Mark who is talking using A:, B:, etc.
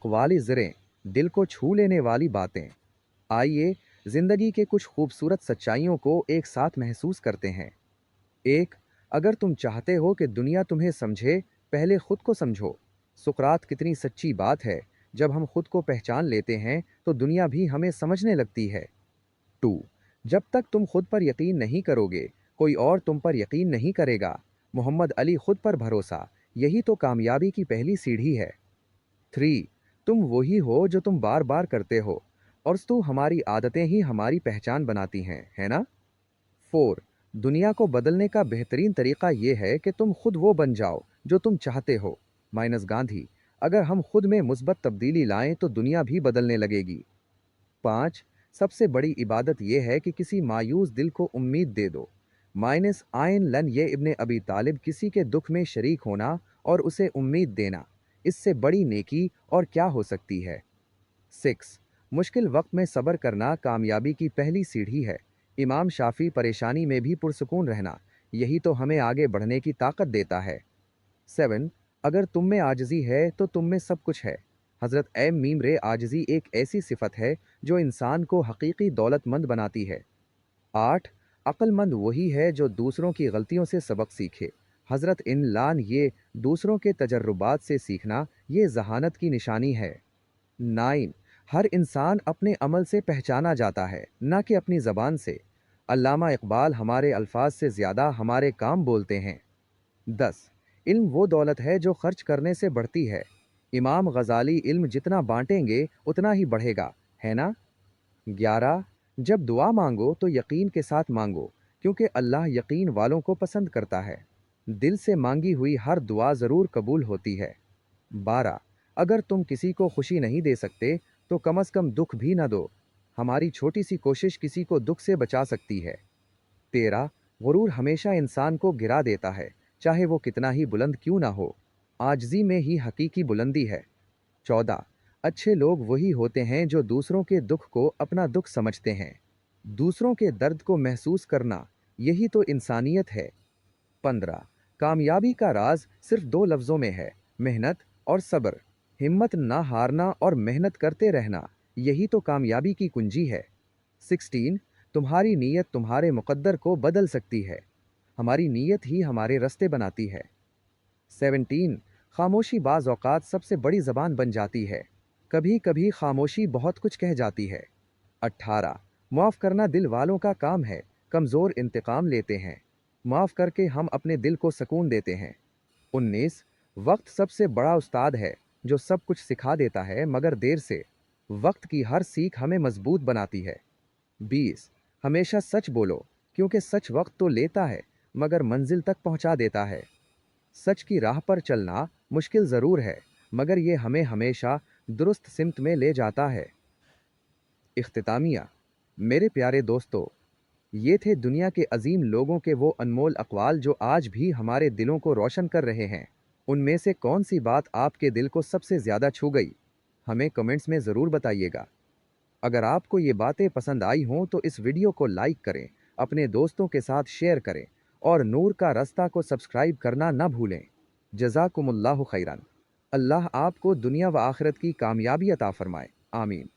A: अक़वाल ज़रें, दिल को छू लेने वाली बातें। आइए जिंदगी के कुछ खूबसूरत सच्चाइयों को एक साथ महसूस करते हैं। एक, अगर तुम चाहते हो कि दुनिया तुम्हें समझे, पहले खुद को समझो। सुकरात कितनी सच्ची बात है, जब हम खुद को पहचान लेते हैं तो दुनिया भी हमें समझने लगती है। टू, जब तक तुम खुद पर यकीन नहीं करोगे, कोई और तुम पर यकीन नहीं करेगा। मोहम्मद अली खुद पर भरोसा, यही तो कामयाबी की पहली सीढ़ी है। थ्री, तुम वही हो जो तुम बार बार करते हो, और तो हमारी आदतें ही हमारी पहचान बनाती हैं, है ना? फोर, दुनिया को बदलने का बेहतरीन तरीका यह है कि तुम खुद वो बन जाओ जो तुम चाहते हो। माइनस गांधी, अगर हम खुद में मुस्बत तब्दीली लाएं तो दुनिया भी बदलने लगेगी। पाँच, सबसे बड़ी इबादत यह है कि किसी मायूस दिल को उम्मीद दे दो। माइनस आयन लन ये इब्ने अबी तालिब, किसी के दुख में शरीक होना और उसे उम्मीद देना, इससे बड़ी नेकी और क्या हो सकती है। सिक्स, मुश्किल वक्त में सब्र करना कामयाबी की पहली सीढ़ी है। इमाम शाफी, परेशानी में भी पुरसुकून रहना, यही तो हमें आगे बढ़ने की ताकत देता है। सेवन, अगर तुम में आजिज़ी है तो तुम में सब कुछ है। हज़रत एम मीम रे, आजिज़ी एक ऐसी सिफत है जो इंसान को हकीकी दौलतमंद बनाती है। आठ, अक्लमंद वही है जो दूसरों की गलतियों से सबक सीखे। हज़रत इन लान, ये दूसरों के तजर्रुबात से सीखना, ये जहानत की निशानी है। नाइन, हर इंसान अपने अमल से पहचाना जाता है, ना कि अपनी ज़बान से। अल्लामा इकबाल हमारे अल्फाज से ज़्यादा हमारे काम बोलते हैं। 10, इल्म वो दौलत है जो खर्च करने से बढ़ती है। इमाम गजाली, इल्म जितना बांटेंगे उतना ही बढ़ेगा, है ना? 11, जब दुआ मांगो तो यकीन के साथ मांगो, क्योंकि अल्लाह यकीन वालों को पसंद करता है। दिल से मांगी हुई हर दुआ ज़रूर कबूल होती है। 12, अगर तुम किसी को खुशी नहीं दे सकते तो कम से कम दुख भी न दो। हमारी छोटी सी कोशिश किसी को दुख से बचा सकती है। 13, गुरूर हमेशा इंसान को गिरा देता है, चाहे वो कितना ही बुलंद क्यों ना हो। आजिज़ी में ही हकीकी बुलंदी है। 14, अच्छे लोग वही होते हैं जो दूसरों के दुख को अपना दुख समझते हैं। दूसरों के दर्द को महसूस करना, यही तो इंसानियत है। 15, कामयाबी का राज सिर्फ दो लफ्ज़ों में है, मेहनत और सब्र। हिम्मत ना हारना और मेहनत करते रहना, यही तो कामयाबी की कुंजी है। 16, तुम्हारी नीयत तुम्हारे मुकद्दर को बदल सकती है। हमारी नीयत ही हमारे रास्ते बनाती है। 17, खामोशी बाज़ औक़ात सबसे बड़ी ज़बान बन जाती है। कभी कभी खामोशी बहुत कुछ कह जाती है। 18, माफ़ करना दिल वालों का काम है, कमज़ोर इंतकाम लेते हैं। माफ़ करके हम अपने दिल को सुकून देते हैं। 19, वक्त सबसे बड़ा उस्ताद है, जो सब कुछ सिखा देता है मगर देर से। वक्त की हर सीख हमें मजबूत बनाती है। 20, हमेशा सच बोलो, क्योंकि सच वक्त तो लेता है मगर मंजिल तक पहुंचा देता है। सच की राह पर चलना मुश्किल ज़रूर है, मगर ये हमें हमेशा दुरुस्त सिमत में ले जाता है। इख्तितामिया, मेरे प्यारे दोस्तों, ये थे दुनिया के अजीम लोगों के वो अनमोल अक़वाल जो आज भी हमारे दिलों को रोशन कर रहे हैं। उनमें से कौन सी बात आपके दिल को सबसे ज़्यादा छू गई? हमें कमेंट्स में ज़रूर बताइएगा। अगर आपको ये बातें पसंद आई हों तो इस वीडियो को लाइक करें, अपने दोस्तों के साथ शेयर करें और नूर का रास्ता को सब्सक्राइब करना ना भूलें। जज़ाकुमुल्लाहु खैरन। अल्लाह आपको दुनिया व आखिरत की कामयाबी अता फरमाए। आमीन।